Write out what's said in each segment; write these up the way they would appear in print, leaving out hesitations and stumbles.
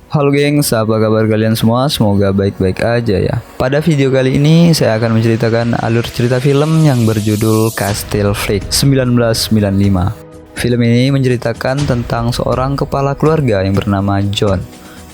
Halo gengs, apa kabar kalian semua? Semoga baik-baik aja ya. Pada video kali ini saya akan menceritakan alur cerita film yang berjudul Castle Freak 1995. Film ini menceritakan tentang seorang kepala keluarga yang bernama John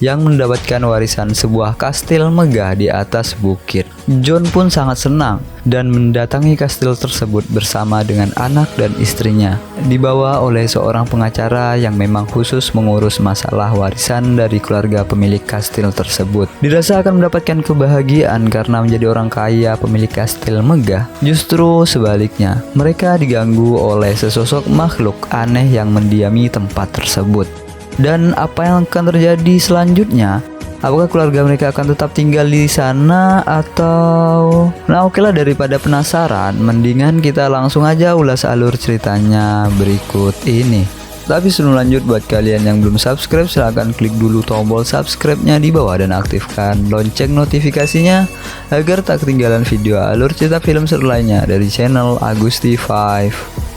yang mendapatkan warisan sebuah kastil megah di atas bukit. John pun sangat senang dan mendatangi kastil tersebut bersama dengan anak dan istrinya, dibawa oleh seorang pengacara yang memang khusus mengurus masalah warisan dari keluarga pemilik kastil tersebut. Dirasa akan mendapatkan kebahagiaan karena menjadi orang kaya pemilik kastil megah. Justru sebaliknya, mereka diganggu oleh sesosok makhluk aneh yang mendiami tempat tersebut. Dan apa yang akan terjadi selanjutnya? Apakah keluarga mereka akan tetap tinggal di sana atau... Nah oke lah, daripada penasaran, mendingan kita langsung aja ulas alur ceritanya berikut ini. Tapi sebelum lanjut, buat kalian yang belum subscribe, silahkan klik dulu tombol subscribe-nya di bawah dan aktifkan lonceng notifikasinya agar tak ketinggalan video alur cerita film seru lainnya dari channel Agusti5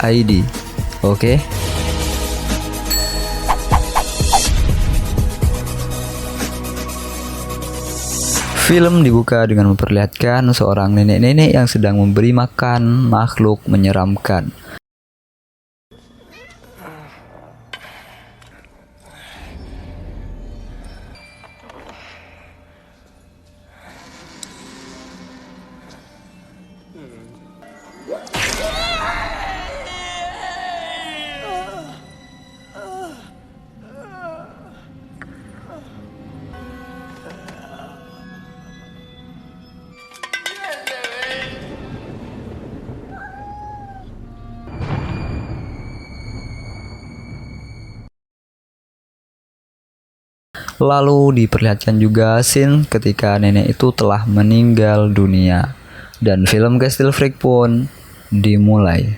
ID. Oke? Film dibuka dengan memperlihatkan seorang nenek-nenek yang sedang memberi makan makhluk menyeramkan. Lalu diperlihatkan juga scene ketika nenek itu telah meninggal dunia. Dan film Castle Freak pun dimulai.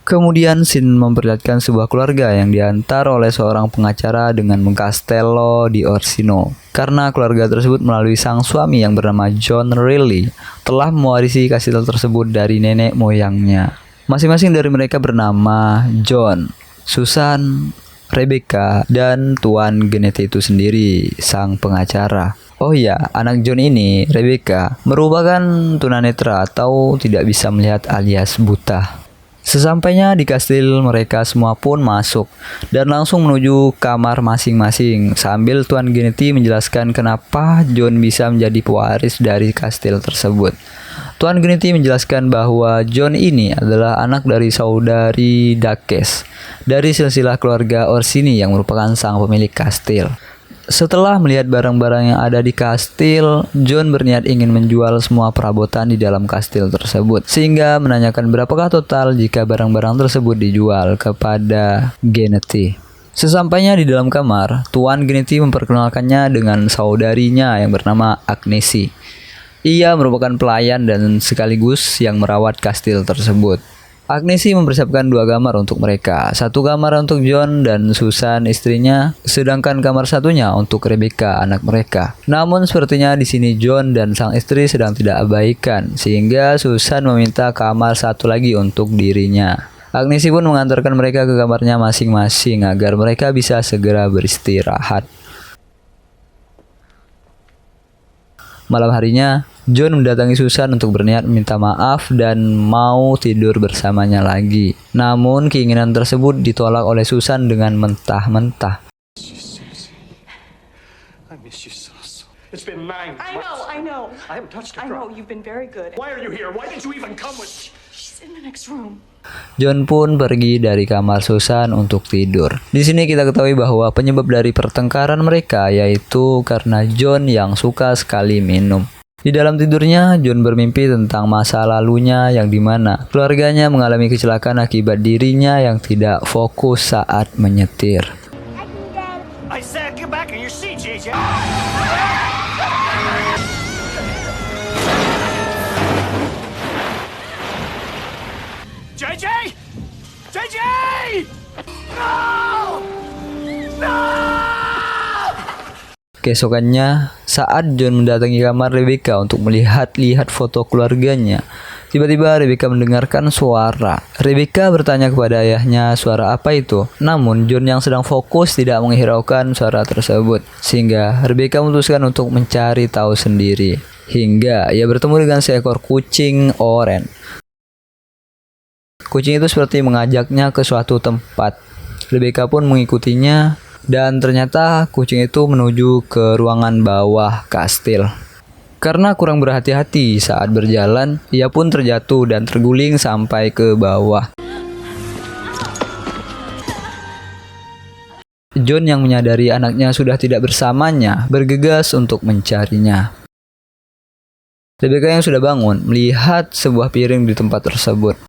Kemudian scene memperlihatkan sebuah keluarga yang diantar oleh seorang pengacara dengan mengcastello di Orsino. Karena keluarga tersebut melalui sang suami yang bernama John Riley telah mewarisi kastil tersebut dari nenek moyangnya. Masing-masing dari mereka bernama John, Susan, Rebecca, dan Tuan Genetti itu sendiri, sang pengacara. Oh iya, anak John ini, Rebecca, merupakan tunanetra atau tidak bisa melihat alias buta. Sesampainya di kastil, mereka semua pun masuk dan langsung menuju kamar masing-masing sambil Tuan Genetti menjelaskan kenapa John bisa menjadi pewaris dari kastil tersebut. Tuan Genetti menjelaskan bahwa John ini adalah anak dari saudari Dakes dari silsilah keluarga Orsini yang merupakan sang pemilik kastil. Setelah melihat barang-barang yang ada di kastil, John berniat ingin menjual semua perabotan di dalam kastil tersebut, sehingga menanyakan berapakah total jika barang-barang tersebut dijual kepada Genetti. Sesampainya di dalam kamar, Tuan Genetti memperkenalkannya dengan saudarinya yang bernama Agnesi. Ia merupakan pelayan dan sekaligus yang merawat kastil tersebut. Agnesi mempersiapkan dua kamar untuk mereka. Satu kamar untuk John dan Susan istrinya, sedangkan kamar satunya untuk Rebecca anak mereka. Namun sepertinya di sini John dan sang istri sedang tidak abaikan, sehingga Susan meminta kamar satu lagi untuk dirinya. Agnesi pun mengantarkan mereka ke kamarnya masing-masing agar mereka bisa segera beristirahat. Malam harinya, John mendatangi Susan untuk berniat meminta maaf dan mau tidur bersamanya lagi. Namun keinginan tersebut ditolak oleh Susan dengan mentah-mentah. It's been 9 months. I know. I haven't touched a I know, drop. you've been very good. Why are you here? Why did you even come with me? She's in the next room. John pun pergi dari kamar Susan untuk tidur. Di sini kita ketahui bahwa penyebab dari pertengkaran mereka yaitu karena John yang suka sekali minum. Di dalam tidurnya, John bermimpi tentang masa lalunya yang dimana keluarganya mengalami kecelakaan akibat dirinya yang tidak fokus saat menyetir. I said get back in your seat, JJ. JJ! JJ! No! No! Keesokannya, saat John mendatangi kamar Rebecca untuk melihat-lihat foto keluarganya, Tiba-tiba Rebecca mendengarkan suara. Rebecca bertanya kepada ayahnya suara apa itu. Namun John yang sedang fokus tidak menghiraukan suara tersebut. Sehingga Rebecca memutuskan untuk mencari tahu sendiri. Hingga ia bertemu dengan seekor kucing oranye. Kucing itu seperti mengajaknya ke suatu tempat. Rebecca pun mengikutinya dan ternyata kucing itu menuju ke ruangan bawah kastil. Karena kurang berhati-hati saat berjalan, ia pun terjatuh dan terguling sampai ke bawah. John yang menyadari anaknya sudah tidak bersamanya, bergegas untuk mencarinya. Rebecca yang sudah bangun melihat sebuah piring di tempat tersebut.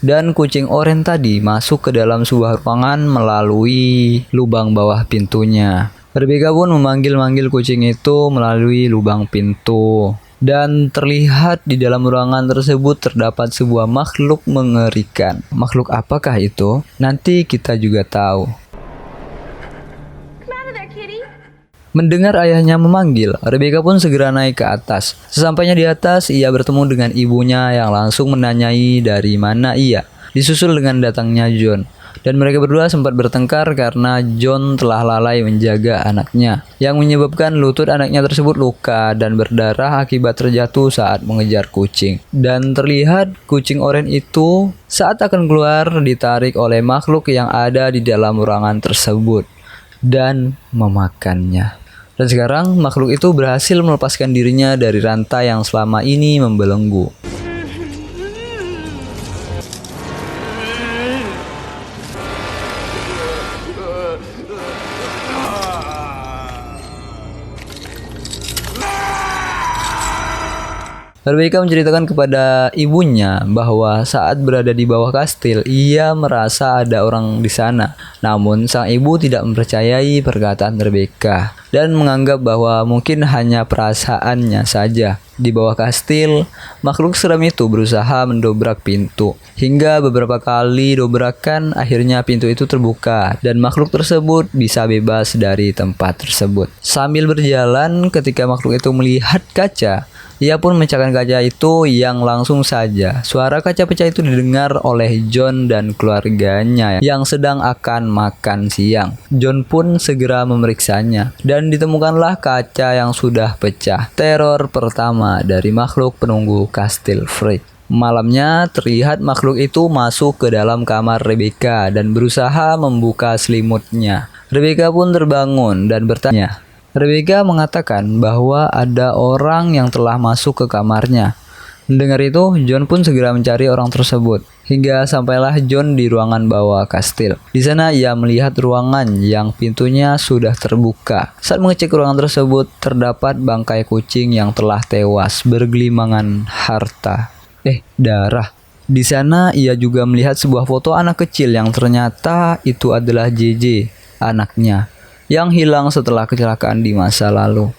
Dan kucing oranye tadi masuk ke dalam sebuah ruangan melalui lubang bawah pintunya. Rebecca pun memanggil-manggil kucing itu melalui lubang pintu. Dan terlihat di dalam ruangan tersebut terdapat sebuah makhluk mengerikan. Makhluk apakah itu? Nanti kita juga tahu. Come out of there, kitty. Mendengar ayahnya memanggil, Rebecca pun segera naik ke atas. Sesampainya di atas, ia bertemu dengan ibunya yang langsung menanyai dari mana ia. Disusul dengan datangnya John. Dan mereka berdua sempat bertengkar karena John telah lalai menjaga anaknya, yang menyebabkan lutut anaknya tersebut luka dan berdarah akibat terjatuh saat mengejar kucing. Dan terlihat kucing oranye itu saat akan keluar ditarik oleh makhluk yang ada di dalam ruangan tersebut dan memakannya. Dan sekarang makhluk itu berhasil melepaskan dirinya dari rantai yang selama ini membelenggu. Rebecca menceritakan kepada ibunya bahwa saat berada di bawah kastil, ia merasa ada orang di sana. Namun, sang ibu tidak mempercayai perkataan Rebecca dan menganggap bahwa mungkin hanya perasaannya saja. Di bawah kastil, makhluk seram itu berusaha mendobrak pintu. Hingga beberapa kali dobrakan, akhirnya pintu itu terbuka dan makhluk tersebut bisa bebas dari tempat tersebut. Sambil berjalan, ketika makhluk itu melihat kaca, ia pun memecahkan kaca itu yang langsung saja. Suara kaca pecah itu didengar oleh John dan keluarganya yang sedang akan makan siang. John pun segera memeriksanya dan ditemukanlah kaca yang sudah pecah. Teror pertama dari makhluk penunggu kastil Freak. Malamnya terlihat makhluk itu masuk ke dalam kamar Rebecca dan berusaha membuka selimutnya. Rebecca pun terbangun dan bertanya. Rebecca mengatakan bahwa ada orang yang telah masuk ke kamarnya. Mendengar itu, John pun segera mencari orang tersebut. Hingga sampailah John di ruangan bawah kastil. Di sana ia melihat ruangan yang pintunya sudah terbuka. Saat mengecek ruangan tersebut, terdapat bangkai kucing yang telah tewas bergelimangan darah. Di sana ia juga melihat sebuah foto anak kecil yang ternyata itu adalah JJ, anaknya, yang hilang setelah kecelakaan di masa lalu.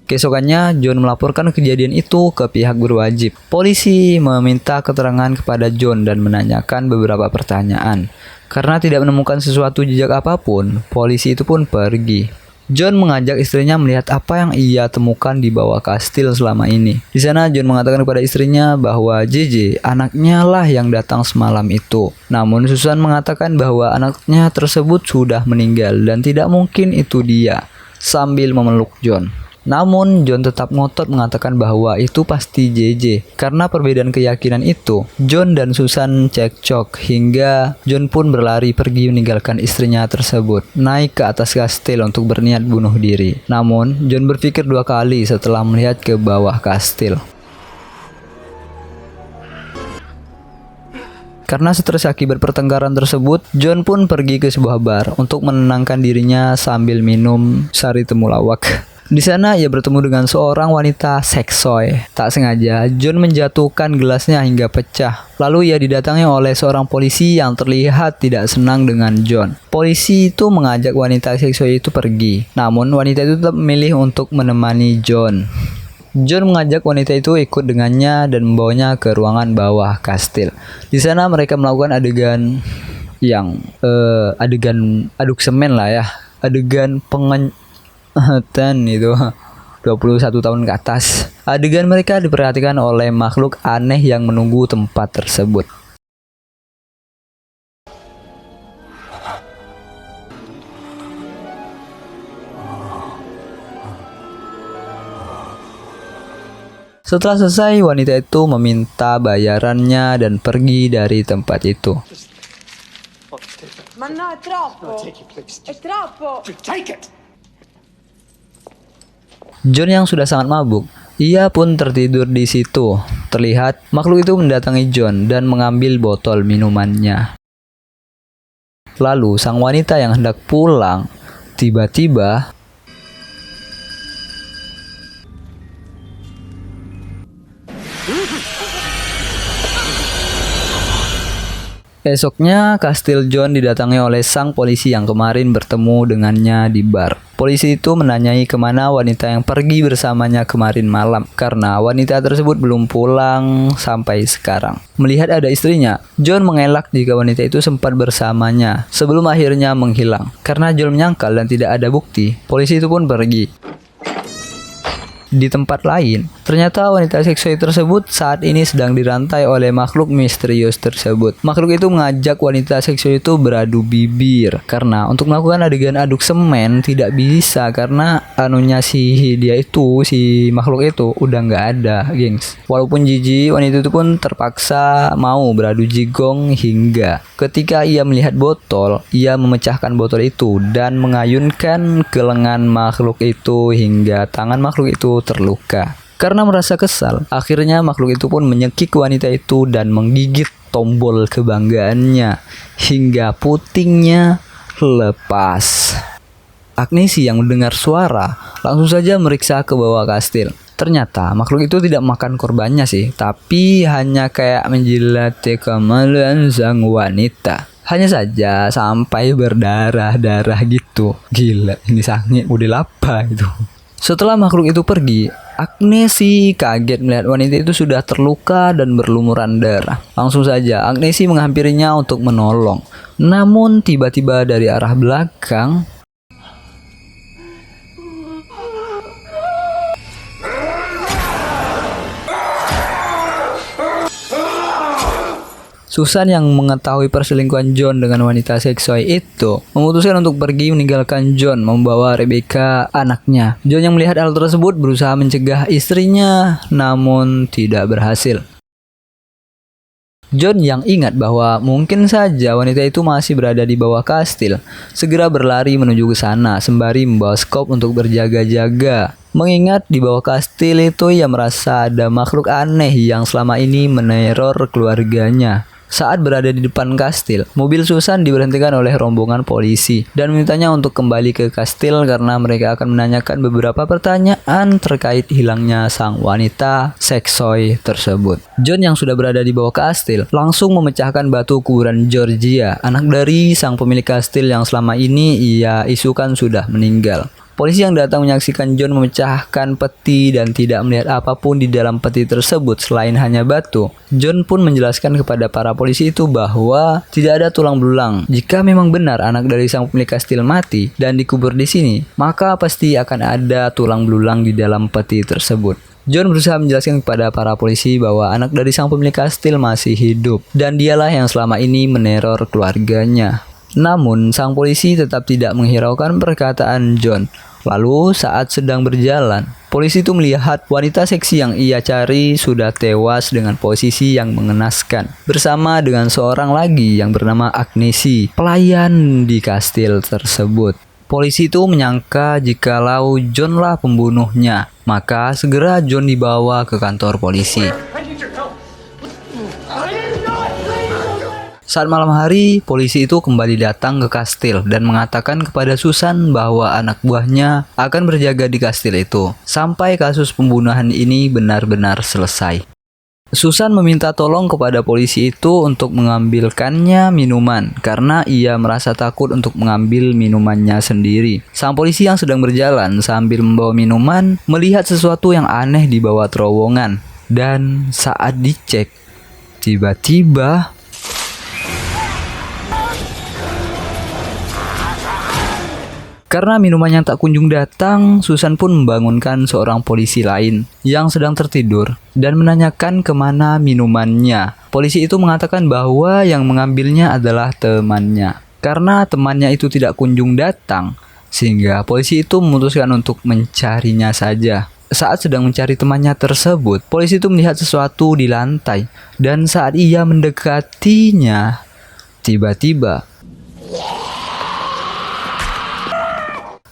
Keesokannya, John melaporkan kejadian itu ke pihak berwajib. Polisi meminta keterangan kepada John dan menanyakan beberapa pertanyaan. Karena tidak menemukan sesuatu jejak apapun, polisi itu pun pergi. John mengajak istrinya melihat apa yang ia temukan di bawah kastil selama ini. Di sana John mengatakan kepada istrinya bahwa JJ, anaknya lah yang datang semalam itu. Namun Susan mengatakan bahwa anaknya tersebut sudah meninggal dan tidak mungkin itu dia, sambil memeluk John. Namun John tetap ngotot mengatakan bahwa itu pasti JJ. Karena perbedaan keyakinan itu, John dan Susan cekcok hingga John pun berlari pergi meninggalkan istrinya tersebut, naik ke atas kastil untuk berniat bunuh diri. Namun John berpikir dua kali setelah melihat ke bawah kastil. Karena stres akibat pertengkaran tersebut, John pun pergi ke sebuah bar untuk menenangkan dirinya sambil minum sari temulawak. Di sana ia bertemu dengan seorang wanita seksoy. Tak sengaja, John menjatuhkan gelasnya hingga pecah. Lalu ia didatangi oleh seorang polisi yang terlihat tidak senang dengan John. Polisi itu mengajak wanita seksoy itu pergi. Namun wanita itu tetap memilih untuk menemani John. John mengajak wanita itu ikut dengannya dan membawanya ke ruangan bawah kastil. Di sana mereka melakukan adegan yang adegan aduk semen lah ya. Adegan Ten itu 21 tahun ke atas. Adegan mereka diperhatikan oleh makhluk aneh yang menunggu tempat tersebut. Setelah selesai, wanita itu meminta bayarannya dan pergi dari tempat itu. Ma no, è troppo. È troppo. Take it! John yang sudah sangat mabuk, ia pun tertidur di situ. Terlihat makhluk itu mendatangi John dan mengambil botol minumannya. Lalu sang wanita yang hendak pulang tiba-tiba esoknya, kastil John didatangi oleh sang polisi yang kemarin bertemu dengannya di bar. Polisi itu menanyai kemana wanita yang pergi bersamanya kemarin malam, karena wanita tersebut belum pulang sampai sekarang. Melihat ada istrinya, John mengelak jika wanita itu sempat bersamanya sebelum akhirnya menghilang. Karena John menyangkal dan tidak ada bukti, polisi itu pun pergi. Di tempat lain, ternyata wanita seksui tersebut saat ini sedang dirantai oleh makhluk misterius tersebut. Makhluk itu mengajak wanita seksui itu beradu bibir karena untuk melakukan adegan aduk semen tidak bisa karena anunya si makhluk itu udah nggak ada, gengs. Walaupun jijik, wanita itu pun terpaksa mau beradu jigong hingga ketika ia melihat botol, ia memecahkan botol itu dan mengayunkan ke lengan makhluk itu hingga tangan makhluk itu terluka. Karena merasa kesal, akhirnya makhluk itu pun menyekik wanita itu dan menggigit tombol kebanggaannya hingga putingnya lepas. Agnesi yang mendengar suara langsung saja meriksa ke bawah kastil. Ternyata makhluk itu tidak makan korbannya sih, tapi hanya kayak menjilat kemaluan sang wanita. Hanya saja sampai berdarah-darah gitu. Gila, ini sange udah apa itu. Setelah makhluk itu pergi, Agnesi kaget melihat wanita itu sudah terluka dan berlumuran darah. Langsung saja Agnesi menghampirinya untuk menolong. Namun tiba-tiba dari arah belakang Susan yang mengetahui perselingkuhan John dengan wanita seksui itu memutuskan untuk pergi meninggalkan John membawa Rebecca anaknya. John yang melihat hal tersebut berusaha mencegah istrinya namun tidak berhasil. John yang ingat bahwa mungkin saja wanita itu masih berada di bawah kastil, segera berlari menuju ke sana sembari membawa skop untuk berjaga-jaga. Mengingat di bawah kastil itu ia merasa ada makhluk aneh yang selama ini meneror keluarganya. Saat berada di depan kastil, mobil Susan diberhentikan oleh rombongan polisi dan memintanya untuk kembali ke kastil karena mereka akan menanyakan beberapa pertanyaan terkait hilangnya sang wanita seksoi tersebut. John yang sudah berada di bawah kastil langsung memecahkan batu kuburan Georgia, anak dari sang pemilik kastil yang selama ini ia isukan sudah meninggal. Polisi yang datang menyaksikan John memecahkan peti dan tidak melihat apapun di dalam peti tersebut selain hanya batu. John pun menjelaskan kepada para polisi itu bahwa tidak ada tulang belulang. Jika memang benar anak dari sang pemilik kastil mati dan dikubur di sini, maka pasti akan ada tulang belulang di dalam peti tersebut. John berusaha menjelaskan kepada para polisi bahwa anak dari sang pemilik kastil masih hidup dan dialah yang selama ini meneror keluarganya. Namun, sang polisi tetap tidak menghiraukan perkataan John. Lalu, saat sedang berjalan, polisi itu melihat wanita seksi yang ia cari sudah tewas dengan posisi yang mengenaskan, bersama dengan seorang lagi yang bernama Agnesi, pelayan di kastil tersebut. Polisi itu menyangka jikalau John lah pembunuhnya, maka segera John dibawa ke kantor polisi. I need your help. I didn't know it. Saat malam hari, polisi itu kembali datang ke kastil dan mengatakan kepada Susan bahwa anak buahnya akan berjaga di kastil itu sampai kasus pembunuhan ini benar-benar selesai. Susan meminta tolong kepada polisi itu untuk mengambilkannya minuman karena ia merasa takut untuk mengambil minumannya sendiri. Sang polisi yang sedang berjalan sambil membawa minuman melihat sesuatu yang aneh di bawah terowongan dan saat dicek, tiba-tiba Karena minumannya tak kunjung datang, Susan pun membangunkan seorang polisi lain yang sedang tertidur dan menanyakan kemana minumannya. Polisi itu mengatakan bahwa yang mengambilnya adalah temannya. Karena temannya itu tidak kunjung datang, sehingga polisi itu memutuskan untuk mencarinya saja. Saat sedang mencari temannya tersebut, polisi itu melihat sesuatu di lantai. Dan saat ia mendekatinya, tiba-tiba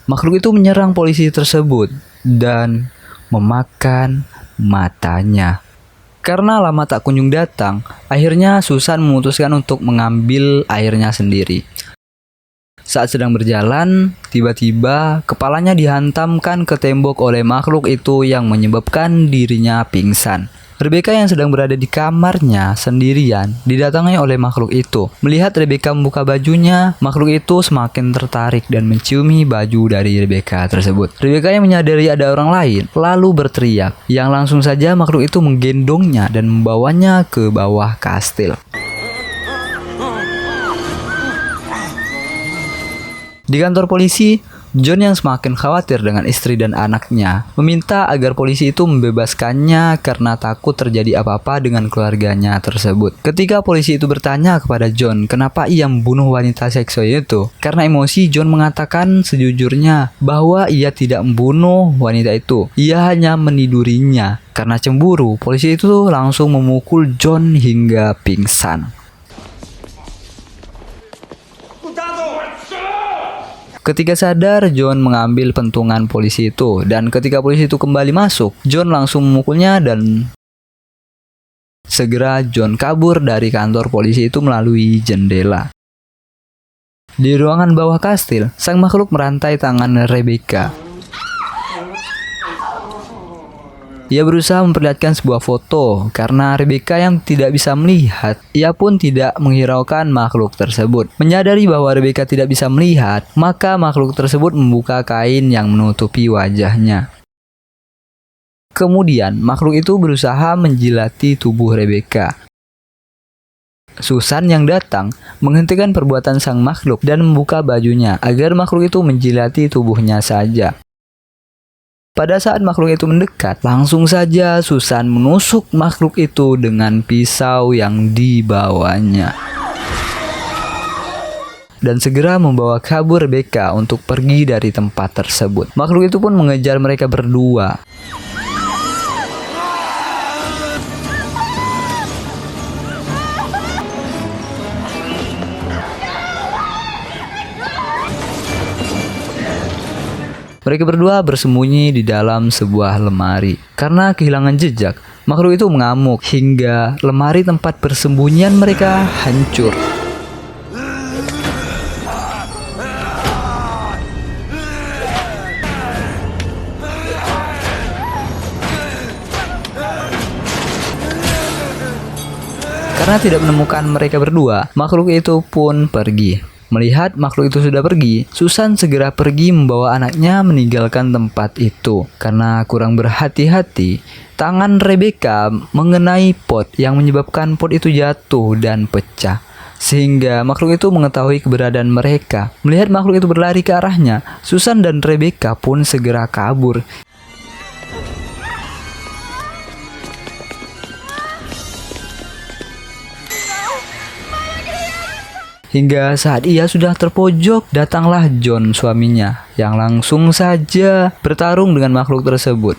makhluk itu menyerang polisi tersebut dan memakan matanya. Karena lama tak kunjung datang, akhirnya Susan memutuskan untuk mengambil airnya sendiri. Saat sedang berjalan, tiba-tiba kepalanya dihantamkan ke tembok oleh makhluk itu yang menyebabkan dirinya pingsan. Rebecca yang sedang berada di kamarnya sendirian didatangi oleh makhluk itu. Melihat Rebecca membuka bajunya, makhluk itu semakin tertarik dan menciumi baju dari Rebecca tersebut. Rebecca yang menyadari ada orang lain lalu berteriak, yang langsung saja makhluk itu menggendongnya dan membawanya ke bawah kastil. Di kantor polisi, John yang semakin khawatir dengan istri dan anaknya meminta agar polisi itu membebaskannya karena takut terjadi apa-apa dengan keluarganya tersebut. Ketika polisi itu bertanya kepada John kenapa ia membunuh wanita seksual itu, karena emosi John mengatakan sejujurnya bahwa ia tidak membunuh wanita itu, ia hanya menidurinya. Karena cemburu, polisi itu langsung memukul John hingga pingsan. Ketika sadar, John mengambil pentungan polisi itu, dan ketika polisi itu kembali masuk, John langsung memukulnya dan segera John kabur dari kantor polisi itu melalui jendela. Di ruangan bawah kastil, sang makhluk merantai tangan Rebecca. Ia berusaha memperlihatkan sebuah foto karena Rebecca yang tidak bisa melihat. Ia pun tidak menghiraukan makhluk tersebut. Menyadari bahwa Rebecca tidak bisa melihat, maka makhluk tersebut membuka kain yang menutupi wajahnya. Kemudian makhluk itu berusaha menjilati tubuh Rebecca. Susan yang datang menghentikan perbuatan sang makhluk dan membuka bajunya agar makhluk itu menjilati tubuhnya saja. Pada saat makhluk itu mendekat, langsung saja Susan menusuk makhluk itu dengan pisau yang dibawanya. Dan segera membawa kabur Rebecca untuk pergi dari tempat tersebut. Makhluk itu pun mengejar mereka berdua. Mereka berdua bersembunyi di dalam sebuah lemari. Karena kehilangan jejak, makhluk itu mengamuk hingga lemari tempat persembunyian mereka hancur. Karena tidak menemukan mereka berdua, makhluk itu pun pergi. Melihat makhluk itu sudah pergi, Susan segera pergi membawa anaknya meninggalkan tempat itu. Karena kurang berhati-hati, tangan Rebecca mengenai pot yang menyebabkan pot itu jatuh dan pecah. Sehingga makhluk itu mengetahui keberadaan mereka. Melihat makhluk itu berlari ke arahnya, Susan dan Rebecca pun segera kabur. Hingga saat ia sudah terpojok, datanglah John suaminya yang langsung saja bertarung dengan makhluk tersebut.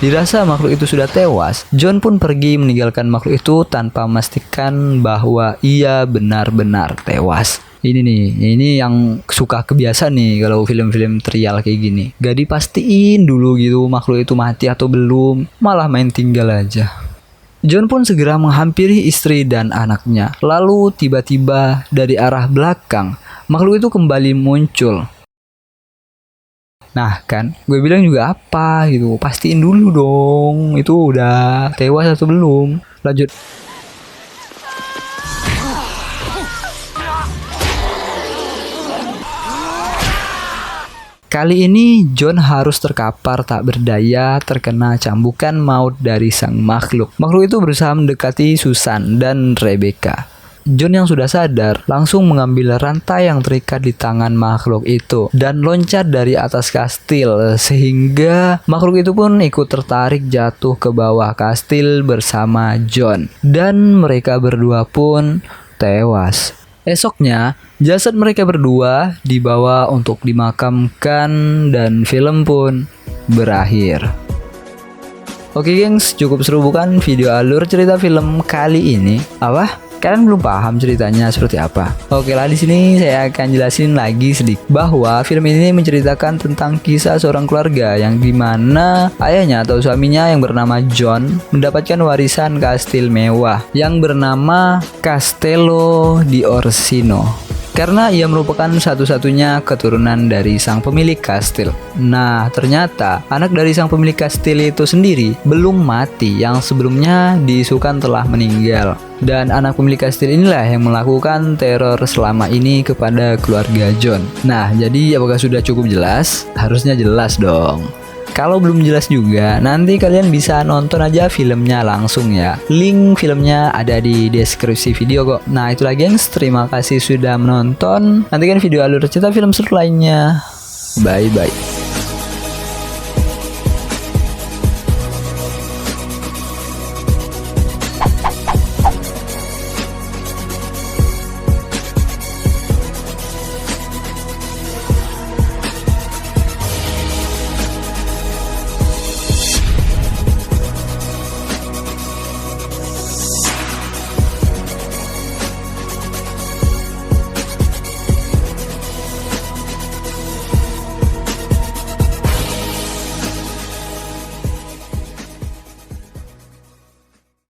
Dirasa makhluk itu sudah tewas, John pun pergi meninggalkan makhluk itu tanpa memastikan bahwa ia benar-benar tewas. Ini yang suka kebiasaan nih kalau film-film trial kayak gini. Gak dipastiin dulu gitu makhluk itu mati atau belum, malah main tinggal aja. John pun segera menghampiri istri dan anaknya. Lalu tiba-tiba dari arah belakang, makhluk itu kembali muncul. Nah kan, gue bilang juga apa gitu, pastiin dulu dong, itu udah tewas atau belum. Lanjut. Kali ini John harus terkapar tak berdaya terkena cambukan maut dari sang makhluk. Makhluk itu berusaha mendekati Susan dan Rebecca. John yang sudah sadar langsung mengambil rantai yang terikat di tangan makhluk itu dan loncat dari atas kastil, sehingga makhluk itu pun ikut tertarik jatuh ke bawah kastil bersama John, dan mereka berdua pun tewas. Esoknya jasad mereka berdua dibawa untuk dimakamkan dan film pun berakhir. Oke gengs, cukup seru bukan video alur cerita film kali ini? Apa? Kalian belum paham ceritanya seperti apa? Oke lah, di sini saya akan jelasin lagi sedikit bahwa film ini menceritakan tentang kisah seorang keluarga yang dimana ayahnya atau suaminya yang bernama John mendapatkan warisan kastil mewah yang bernama Castello di Orsino, karena ia merupakan satu-satunya keturunan dari sang pemilik kastil. Nah, ternyata anak dari sang pemilik kastil itu sendiri belum mati, yang sebelumnya diisukan telah meninggal. Dan anak pemilik kastil inilah yang melakukan teror selama ini kepada keluarga John. Nah, jadi apakah sudah cukup jelas? Harusnya jelas dong. Kalau belum jelas juga, nanti kalian bisa nonton aja filmnya langsung ya. Link filmnya ada di deskripsi video kok. Nah, itulah gengs, terima kasih sudah menonton. Nantikan video alur cerita film seru lainnya. Bye bye.